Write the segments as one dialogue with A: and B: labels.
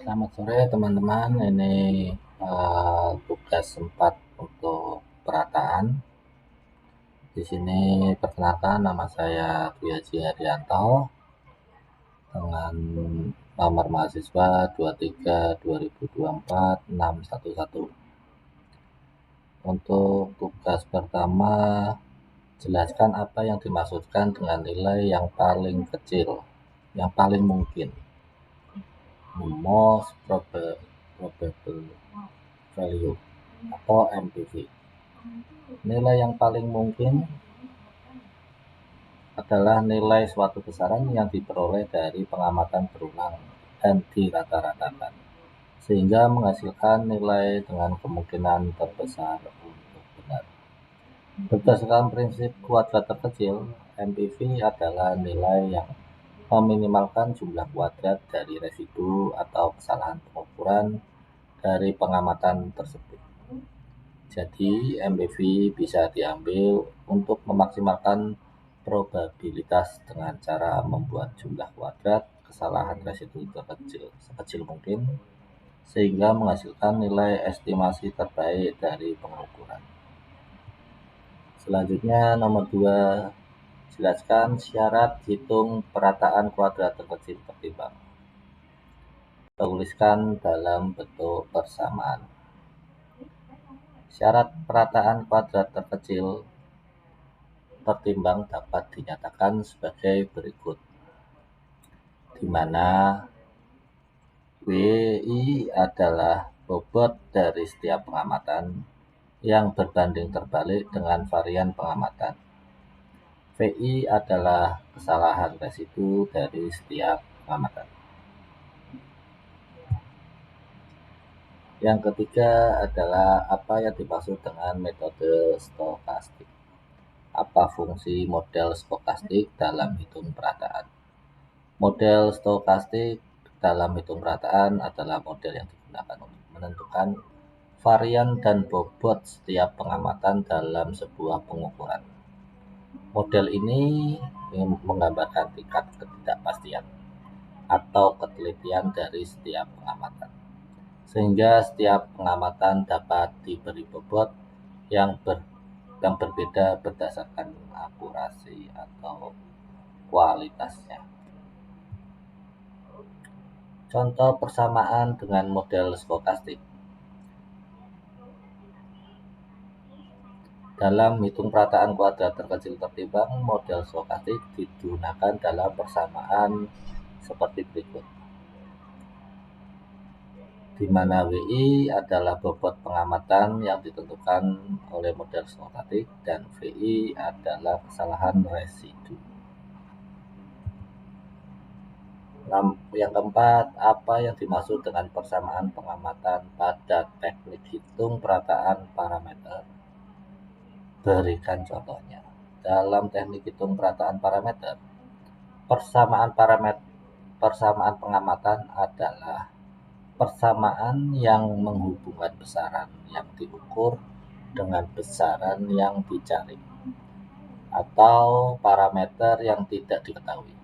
A: Selamat sore teman-teman, ini tugas 4 untuk perataan. Di sini perkenalkan, nama saya Dwi Haji Haryanto dengan nomor mahasiswa 23 2024 611. Untuk tugas pertama, jelaskan apa yang dimaksudkan dengan nilai yang paling kecil, yang paling mungkin. The most probable value atau MPV. Nilai yang paling mungkin adalah nilai suatu besaran yang diperoleh dari pengamatan berulang dan dirata-ratakan, sehingga menghasilkan nilai dengan kemungkinan terbesar untuk benar. Berdasarkan prinsip kuadrat terkecil, MPV adalah nilai yang meminimalkan jumlah kuadrat dari residu atau kesalahan pengukuran dari pengamatan tersebut. Jadi, MPV bisa diambil untuk memaksimalkan probabilitas dengan cara membuat jumlah kuadrat kesalahan residu terkecil sekecil mungkin, sehingga menghasilkan nilai estimasi terbaik dari pengukuran. Selanjutnya, nomor 2, jelaskan syarat hitung perataan kuadrat terkecil tertimbang. Tuliskan dalam bentuk persamaan. Syarat perataan kuadrat terkecil tertimbang dapat dinyatakan sebagai berikut, di mana WI adalah bobot dari setiap pengamatan yang berbanding terbalik dengan varian pengamatan. VI adalah kesalahan residu dari setiap pengamatan. Yang ketiga adalah apa yang dimaksud dengan metode stokastik. Apa fungsi model stokastik dalam hitung perataan? Model stokastik dalam hitung perataan adalah model yang digunakan untuk menentukan varian dan bobot setiap pengamatan dalam sebuah pengukuran. Model ini menggambarkan tingkat ketidakpastian atau ketelitian dari setiap pengamatan, sehingga setiap pengamatan dapat diberi bobot yang berbeda berdasarkan akurasi atau kualitasnya. Contoh persamaan dengan model stokastik. Dalam hitung perataan kuadrat terkecil tertimbang, model stokastik digunakan dalam persamaan seperti berikut, di mana WI adalah bobot pengamatan yang ditentukan oleh model stokastik dan VI adalah kesalahan residu. Yang keempat, apa yang dimaksud dengan persamaan pengamatan pada teknik hitung perataan parameter? Berikan contohnya. Dalam teknik hitung perataan parameter, persamaan pengamatan adalah persamaan yang menghubungkan besaran yang diukur dengan besaran yang dicari, atau parameter yang tidak diketahui,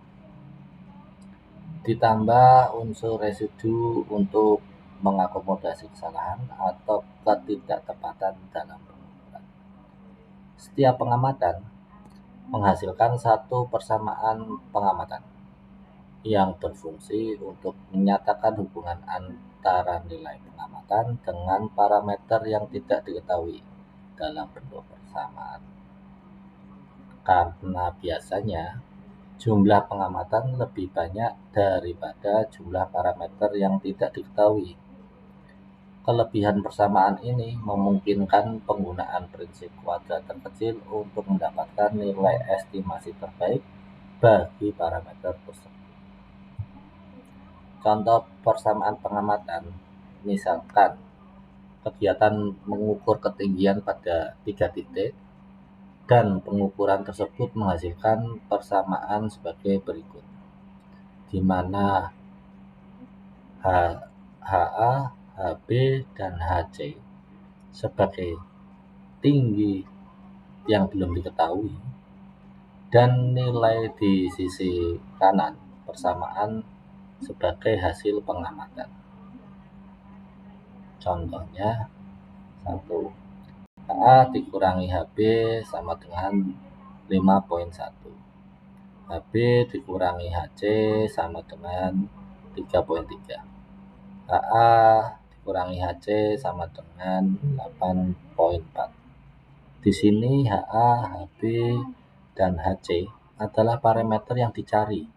A: ditambah unsur residu untuk mengakomodasi kesalahan atau ketidaktepatan dalam pengukuran. Setiap pengamatan menghasilkan satu persamaan pengamatan yang berfungsi untuk menyatakan hubungan antara nilai pengamatan dengan parameter yang tidak diketahui dalam bentuk persamaan. Karena biasanya jumlah pengamatan lebih banyak daripada jumlah parameter yang tidak diketahui. Kelebihan persamaan ini memungkinkan penggunaan prinsip kuadrat terkecil untuk mendapatkan nilai estimasi terbaik bagi parameter tersebut. Contoh persamaan pengamatan, misalkan kegiatan mengukur ketinggian pada 3 titik dan pengukuran tersebut menghasilkan persamaan sebagai berikut, di mana HA, HB, dan HC sebagai tinggi yang belum diketahui, dan nilai di sisi kanan persamaan sebagai hasil pengamatan. Contohnya 1. HA dikurangi HB sama dengan 5,1. HB dikurangi HC sama dengan 3,3. HA dikurangi HC sama dengan 8,4. Di sini HA, HB, dan HC adalah parameter yang dicari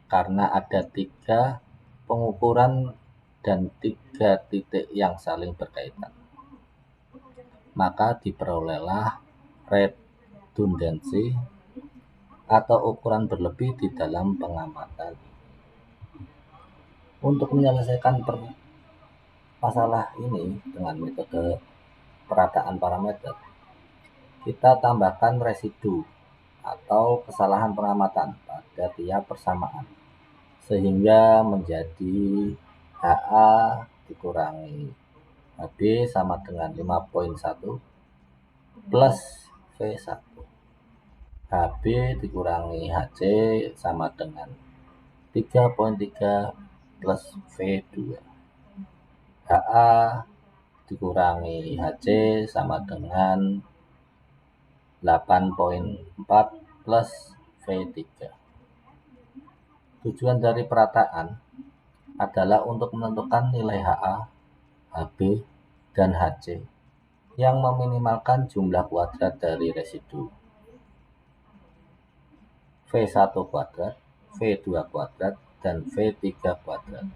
A: karena ada 3 pengukuran dan 3 titik yang saling berkaitan. Maka diperolehlah redundansi atau ukuran berlebih di dalam pengamatan. Untuk menyelesaikan masalah ini dengan metode perataan parameter, kita tambahkan residu atau kesalahan pengamatan pada tiap persamaan, sehingga menjadi HA dikurangi HB sama dengan 5,1 plus V1. HB dikurangi HC sama dengan 3,3 plus V2. HA dikurangi HC sama dengan 8,4 plus V3. Tujuan dari perataan adalah untuk menentukan nilai HA, HB, dan HC yang meminimalkan jumlah kuadrat dari residu V1 kuadrat, V2 kuadrat, dan V3 kuadrat.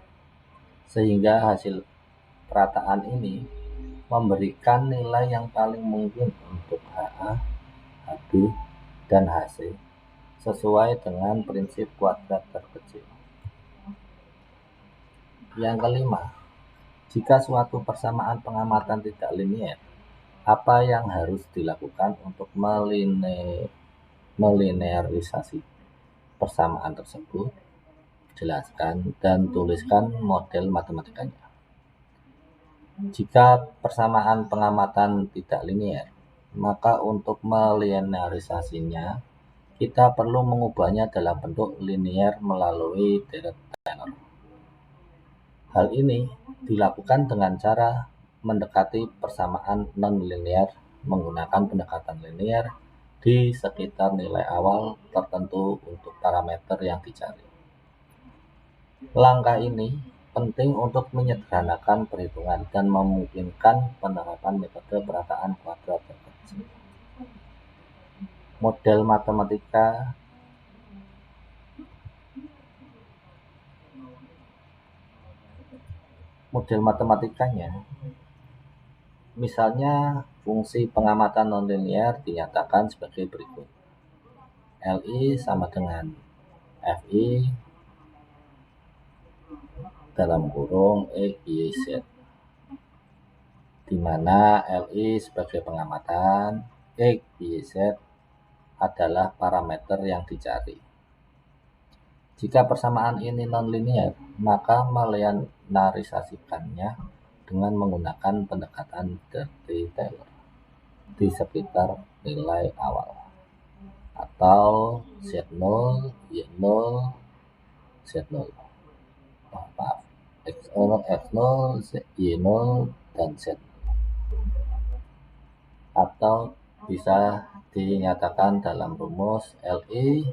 A: Sehingga hasil perataan ini memberikan nilai yang paling mungkin untuk HA, HB, dan HC sesuai dengan prinsip kuadrat terkecil. Yang kelima, jika suatu persamaan pengamatan tidak linier, apa yang harus dilakukan untuk melinearisasi persamaan tersebut? Jelaskan dan tuliskan model matematikanya. Jika persamaan pengamatan tidak linier, maka untuk melinearisasinya, kita perlu mengubahnya dalam bentuk linier melalui deret Taylor. Hal ini dilakukan dengan cara mendekati persamaan non-linier menggunakan pendekatan linier di sekitar nilai awal tertentu untuk parameter yang dicari. Langkah ini penting untuk menyederhanakan perhitungan dan memungkinkan penerapan metode perataan kuadrat terkecil. Model matematikanya, misalnya fungsi pengamatan nonlinier dinyatakan sebagai berikut. Li sama dengan Fi dalam kurung XYZ, di mana Li sebagai pengamatan, XYZ adalah parameter yang dicari. Jika persamaan ini nonlinier, maka melinearisasikannya dengan menggunakan pendekatan Dirty Taylor di sekitar nilai awal, atau Z0, Y0, Z0. X0, Y0, dan Z. Atau bisa dinyatakan dalam rumus Li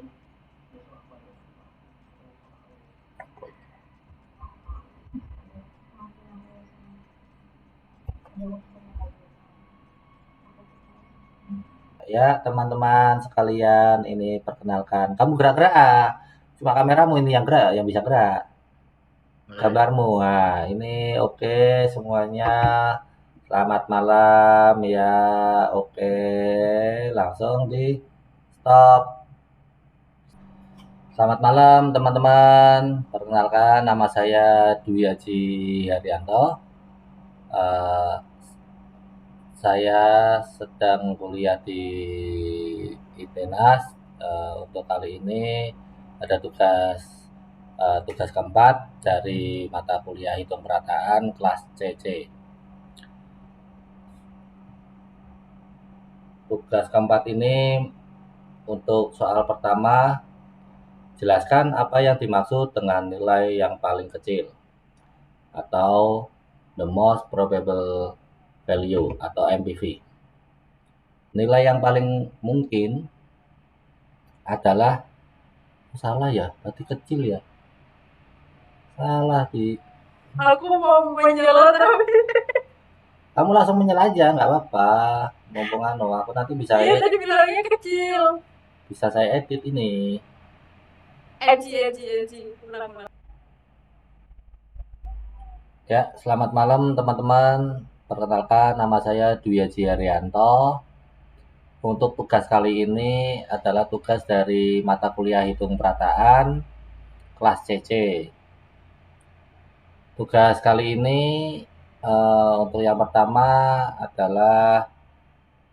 A: ya teman-teman sekalian, ini perkenalkan. Kamu gerak-gerak, cuma kameramu ini yang gerak, yang bisa gerak. Gambarmu, nah ini oke semuanya. Selamat malam ya, oke, langsung di stop. Selamat malam teman-teman, perkenalkan nama saya Dwi Haji Haryanto. Saya sedang kuliah di ITENAS. Untuk kali ini ada tugas keempat dari mata kuliah hitung perataan kelas CC. Tugas keempat ini untuk soal pertama, jelaskan apa yang dimaksud dengan nilai yang paling kecil, atau the most probable value atau MPV. Nilai yang paling mungkin adalah salah ya, berarti kecil ya. Salah di.
B: Aku mau menyela tapi
A: Kamu langsung menyela aja, nggak apa-apa. Mumpung aku nanti
B: iya tadi bilangnya kecil.
A: bisa saya edit ini.
B: Eci. Ulang.
A: Ya, selamat malam teman-teman. Perkenalkan, nama saya Dwi Haji Haryanto. Untuk tugas kali ini adalah tugas dari mata kuliah Hitung Perataan kelas CC. Tugas kali ini untuk yang pertama adalah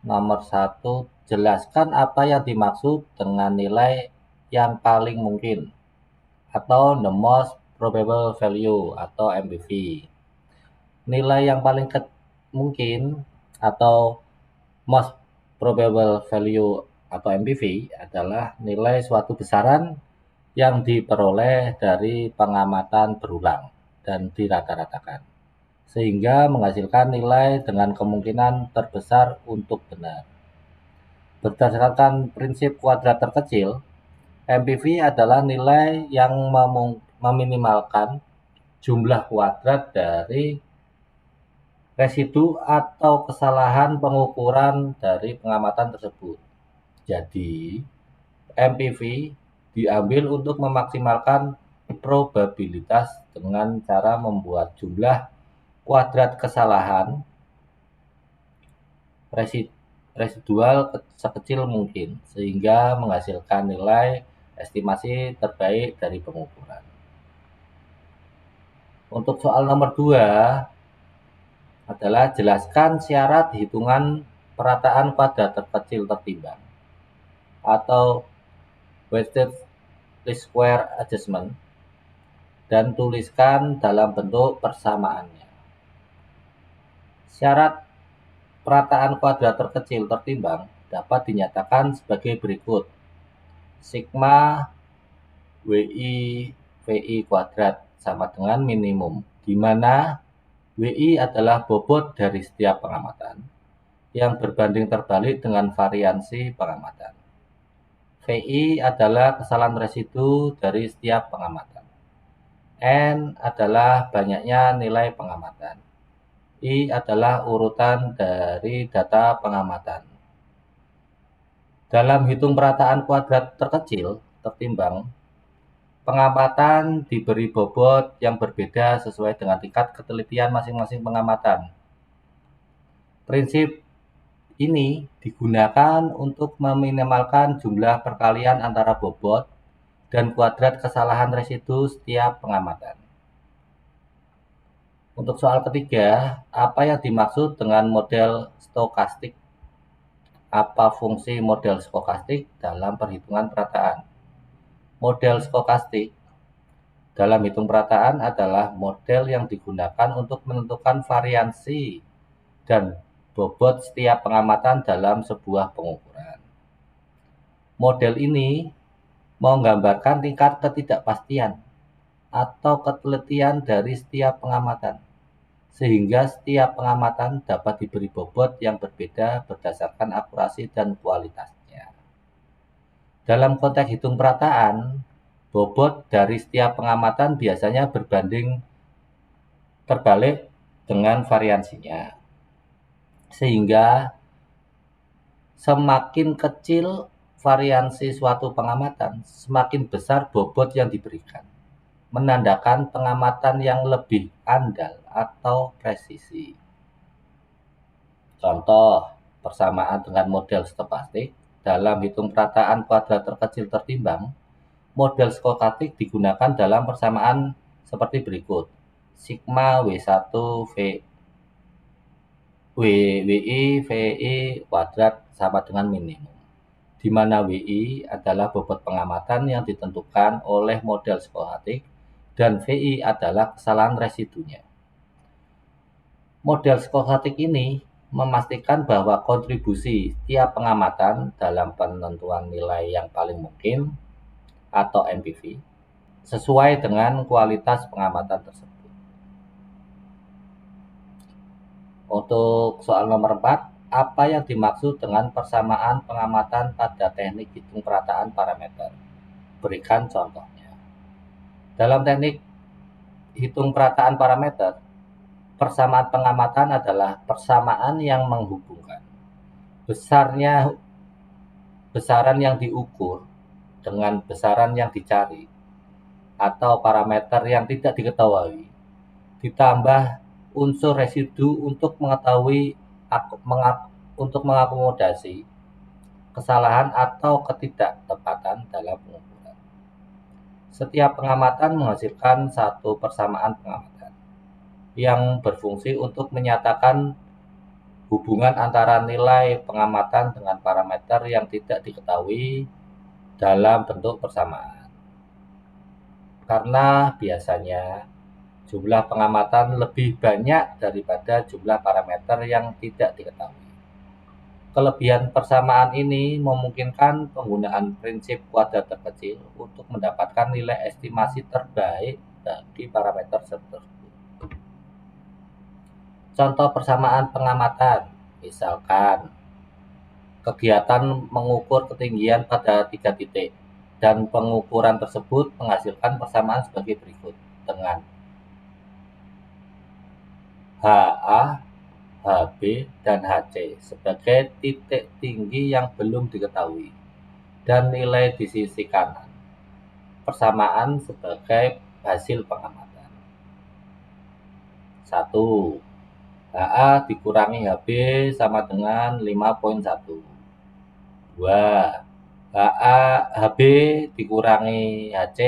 A: nomor 1, jelaskan apa yang dimaksud dengan nilai yang paling mungkin atau the most probable value atau MPV. Nilai yang paling mungkin atau most probable value atau MPV adalah nilai suatu besaran yang diperoleh dari pengamatan berulang dan dirata-ratakan, sehingga menghasilkan nilai dengan kemungkinan terbesar untuk benar. Berdasarkan prinsip kuadrat terkecil, MPV adalah nilai yang meminimalkan jumlah kuadrat dari residu atau kesalahan pengukuran dari pengamatan tersebut. Jadi, MPV diambil untuk memaksimalkan probabilitas dengan cara membuat jumlah kuadrat kesalahan residual sekecil mungkin, sehingga menghasilkan nilai estimasi terbaik dari pengukuran. Untuk soal nomor 2 adalah jelaskan syarat hitungan perataan kuadrat terkecil tertimbang atau weighted least square adjustment dan tuliskan dalam bentuk persamaannya. Syarat perataan kuadrat terkecil tertimbang dapat dinyatakan sebagai berikut. Sigma WI VI kuadrat sama dengan minimum, di mana WI adalah bobot dari setiap pengamatan yang berbanding terbalik dengan variansi pengamatan. VI adalah kesalahan residu dari setiap pengamatan. N adalah banyaknya nilai pengamatan. I adalah urutan dari data pengamatan. Dalam hitung perataan kuadrat terkecil tertimbang, pengamatan diberi bobot yang berbeda sesuai dengan tingkat ketelitian masing-masing pengamatan. Prinsip ini digunakan untuk meminimalkan jumlah perkalian antara bobot dan kuadrat kesalahan residu setiap pengamatan. Untuk soal ketiga, apa yang dimaksud dengan model stokastik? Apa fungsi model stokastik dalam perhitungan perataan? Model stokastik dalam hitung perataan adalah model yang digunakan untuk menentukan variansi dan bobot setiap pengamatan dalam sebuah pengukuran. Model ini menggambarkan tingkat ketidakpastian atau ketelitian dari setiap pengamatan, sehingga setiap pengamatan dapat diberi bobot yang berbeda berdasarkan akurasi dan kualitasnya. Dalam konteks hitung perataan, bobot dari setiap pengamatan biasanya berbanding terbalik dengan variansinya, sehingga semakin kecil variansi suatu pengamatan, semakin besar bobot yang diberikan, menandakan pengamatan yang lebih andal atau presisi. Contoh, persamaan dengan model stokastik dalam hitung perataan kuadrat terkecil tertimbang, model stokastik digunakan dalam persamaan seperti berikut. Sigma W1 WI VI kuadrat sama dengan minimum, di mana WI adalah bobot pengamatan yang ditentukan oleh model stokastik dan VI adalah kesalahan residunya. Model stokastik ini memastikan bahwa kontribusi tiap pengamatan dalam penentuan nilai yang paling mungkin atau MPV sesuai dengan kualitas pengamatan tersebut. Untuk soal nomor 4, apa yang dimaksud dengan persamaan pengamatan pada teknik hitung perataan parameter? Berikan contohnya. Dalam teknik hitung perataan parameter, persamaan pengamatan adalah persamaan yang menghubungkan besaran yang diukur dengan besaran yang dicari atau parameter yang tidak diketahui, ditambah unsur residu untuk mengakomodasi kesalahan atau ketidaktepatan dalam pengukuran. Setiap pengamatan menghasilkan satu persamaan pengamatan yang berfungsi untuk menyatakan hubungan antara nilai pengamatan dengan parameter yang tidak diketahui dalam bentuk persamaan. Karena biasanya jumlah pengamatan lebih banyak daripada jumlah parameter yang tidak diketahui. Kelebihan persamaan ini memungkinkan penggunaan prinsip kuadrat terkecil untuk mendapatkan nilai estimasi terbaik bagi parameter tertentu. Contoh persamaan pengamatan, misalkan kegiatan mengukur ketinggian pada 3 titik, dan pengukuran tersebut menghasilkan persamaan sebagai berikut dengan HA, HB, dan HC sebagai titik tinggi yang belum diketahui, dan nilai di sisi kanan. Persamaan sebagai hasil pengamatan. 1. HA dikurangi HB sama dengan 5,1. 2. HB dikurangi HC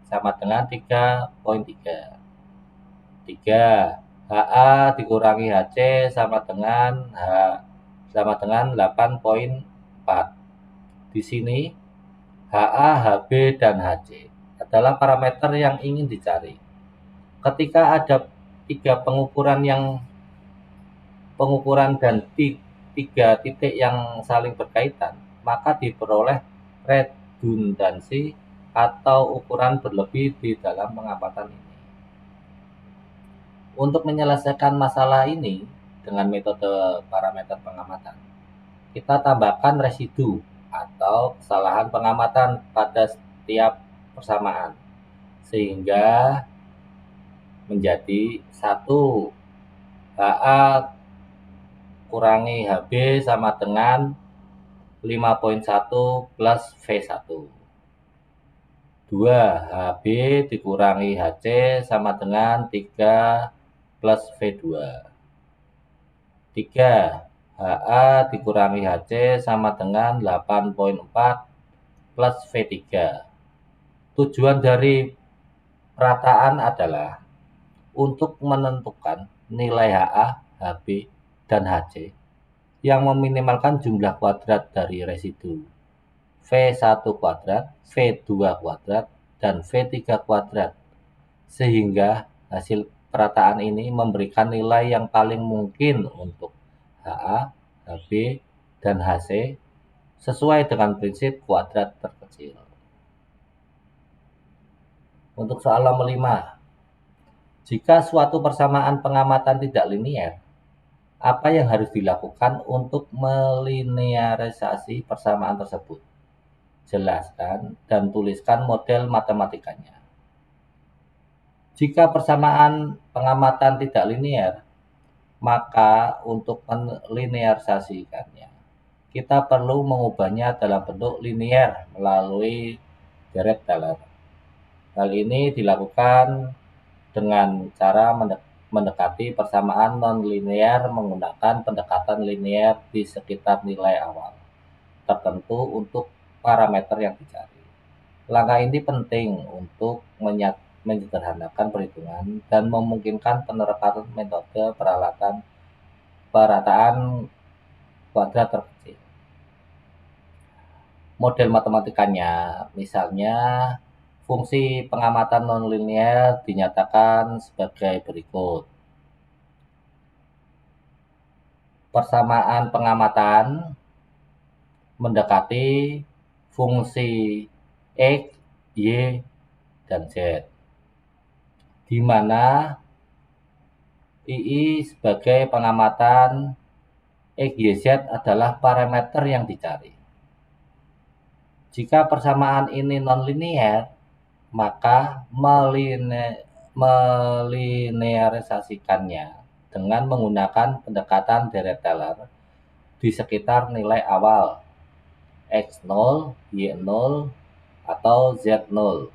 A: sama dengan 3,3. 3. HA dikurangi HC sama dengan 8,4. Di sini HA, HB, dan HC adalah parameter yang ingin dicari. Ketika ada 3 pengukuran dan 3 titik yang saling berkaitan, maka diperoleh redundansi atau ukuran berlebih di dalam pengamatan ini. Untuk menyelesaikan masalah ini dengan metode parameter pengamatan, kita tambahkan residu atau kesalahan pengamatan pada setiap persamaan, sehingga menjadi 1. HA kurangi HB sama dengan 5,1 plus V1. 2. HB dikurangi HC sama dengan 3 plus V2. 3. HA dikurangi HC sama dengan 8,4 plus V3. Tujuan dari perataan adalah untuk menentukan nilai HA, HB, dan HC yang meminimalkan jumlah kuadrat dari residu V1 kuadrat, V2 kuadrat, dan V3 kuadrat, sehingga hasil perataan ini memberikan nilai yang paling mungkin untuk HA, HB, dan HC sesuai dengan prinsip kuadrat terkecil. Untuk soal nomor 5, jika suatu persamaan pengamatan tidak linier, apa yang harus dilakukan untuk melinearisasi persamaan tersebut? Jelaskan dan tuliskan model matematikanya. Jika persamaan pengamatan tidak linier, maka untuk melinearisasikannya, kita perlu mengubahnya dalam bentuk linier melalui Dirac Taylor. Hal ini dilakukan dengan cara mendekati persamaan non-linear menggunakan pendekatan linear di sekitar nilai awal tertentu untuk parameter yang dicari. Langkah ini penting untuk menyederhanakan perhitungan dan memungkinkan penerapan metode perataan kuadrat terkecil. Model matematikanya, misalnya fungsi pengamatan nonlinear dinyatakan sebagai berikut. Persamaan pengamatan mendekati fungsi X, Y, dan Z, di mana II sebagai pengamatan X, Y, Z adalah parameter yang dicari. Jika persamaan ini nonlinear, maka melinearisasikannya dengan menggunakan pendekatan Dirichlet-Taylor di sekitar nilai awal X0, Y0, atau Z0.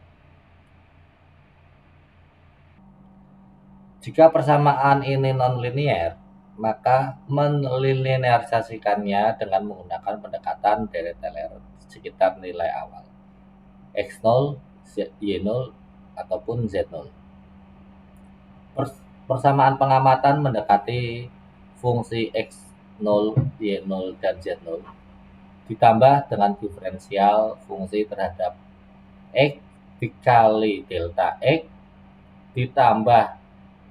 A: Jika persamaan ini nonlinear, maka melinearisasikannya dengan menggunakan pendekatan Dirichlet-Taylor di sekitar nilai awal X0, Y0, ataupun Z0. Persamaan pengamatan mendekati fungsi X0, Y0, dan Z0 ditambah dengan diferensial fungsi terhadap X dikali delta X ditambah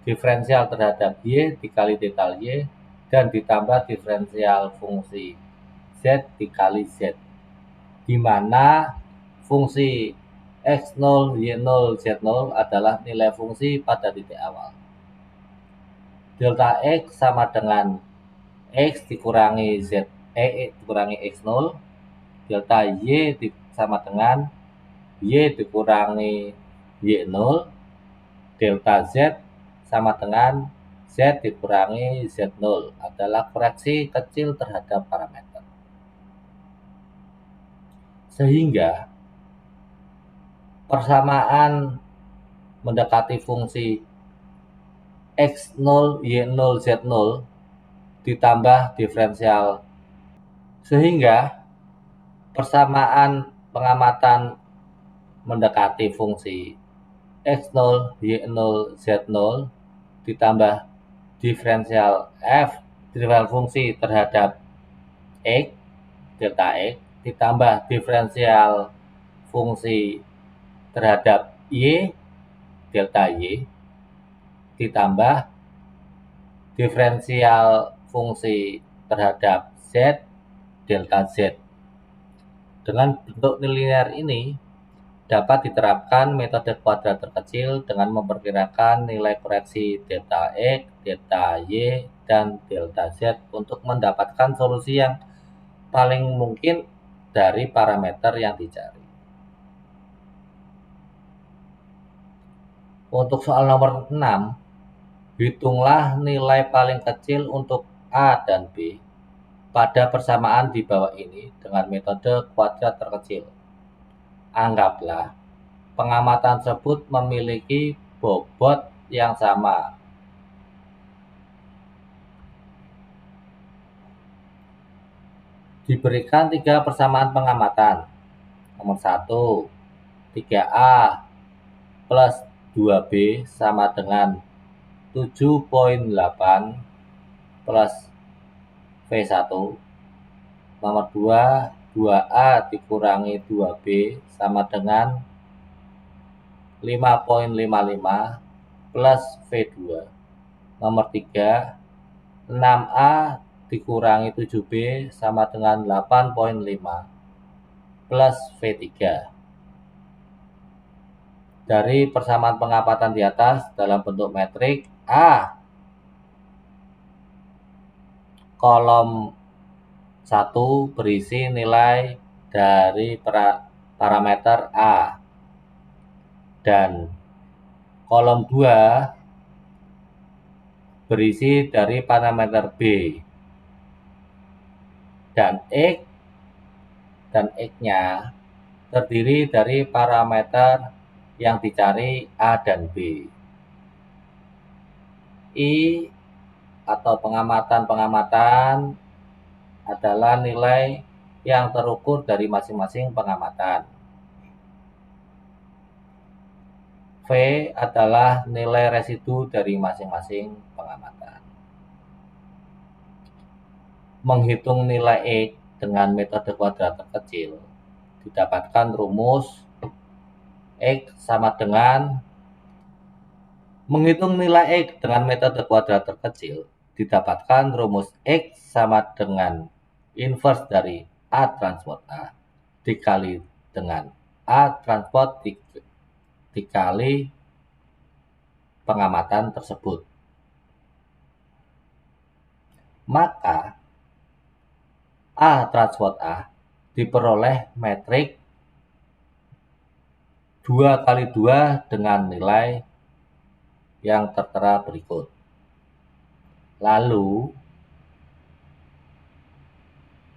A: diferensial terhadap Y dikali delta Y dan ditambah diferensial fungsi Z dikali Z, di mana fungsi X0, Y0, Z0 adalah nilai fungsi pada titik awal. Delta X sama dengan X dikurangi dikurangi X0, delta Y sama dengan Y dikurangi Y0, delta Z sama dengan Z dikurangi Z0 adalah koreksi kecil terhadap parameter. Sehingga persamaan mendekati fungsi X0, Y0, Z0 ditambah diferensial. Sehingga persamaan pengamatan mendekati fungsi X0, Y0, Z0 ditambah diferensial fungsi terhadap X, delta X, ditambah diferensial fungsi terhadap Y, delta Y, ditambah diferensial fungsi terhadap Z, delta Z. Dengan bentuk linear ini, dapat diterapkan metode kuadrat terkecil dengan memperkirakan nilai koreksi delta X, delta Y, dan delta Z untuk mendapatkan solusi yang paling mungkin dari parameter yang dicari. Untuk soal nomor 6, hitunglah nilai paling kecil untuk A dan B pada persamaan di bawah ini dengan metode kuadrat terkecil. Anggaplah pengamatan tersebut memiliki bobot yang sama. Diberikan 3 persamaan pengamatan. Nomor 1, 3A plus 2B sama dengan 7,8 plus V1. Nomor 2, 2A dikurangi 2B sama dengan 5,55 plus V2. Nomor 3, 6A dikurangi 7B sama dengan 8,5 plus V3. Dari persamaan pengamatan di atas dalam bentuk metrik A, kolom 1 berisi nilai dari parameter A, dan kolom 2 berisi dari parameter B, dan X-nya terdiri dari parameter yang dicari A dan B. I atau pengamatan-pengamatan adalah nilai yang terukur dari masing-masing pengamatan. V adalah nilai residu dari masing-masing pengamatan. Menghitung nilai X dengan metode kuadrat terkecil, didapatkan rumus X sama dengan menghitung nilai X dengan metode kuadrat terkecil, didapatkan rumus X sama dengan inverse dari A transport A dikali dengan A transport dikali pengamatan tersebut. maka A transport A diperoleh metrik 2 kali 2 dengan nilai yang tertera berikut. Lalu,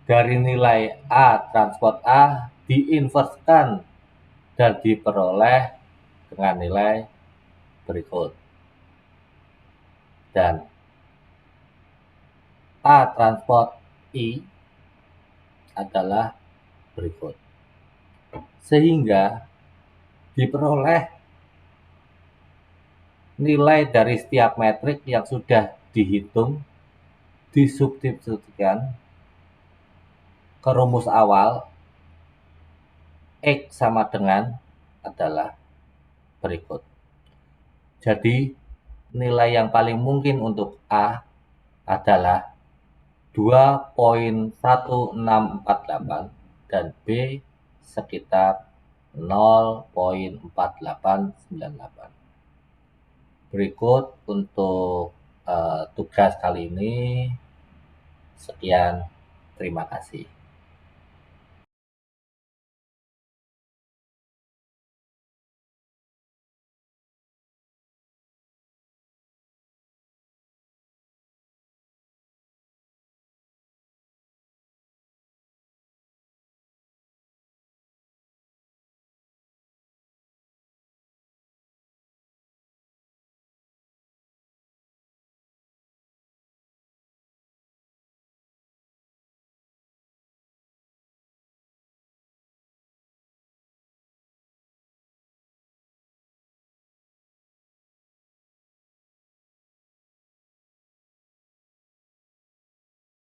A: dari nilai A transport A diinverskan dan diperoleh dengan nilai berikut. Dan A transport I adalah berikut. Sehingga diperoleh nilai dari setiap metrik yang sudah dihitung, disubstitusikan ke rumus awal, X sama dengan adalah berikut. Jadi, nilai yang paling mungkin untuk A adalah 2,1648 dan B sekitar 0,4898. Berikut untuk tugas kali ini. Sekian, terima kasih.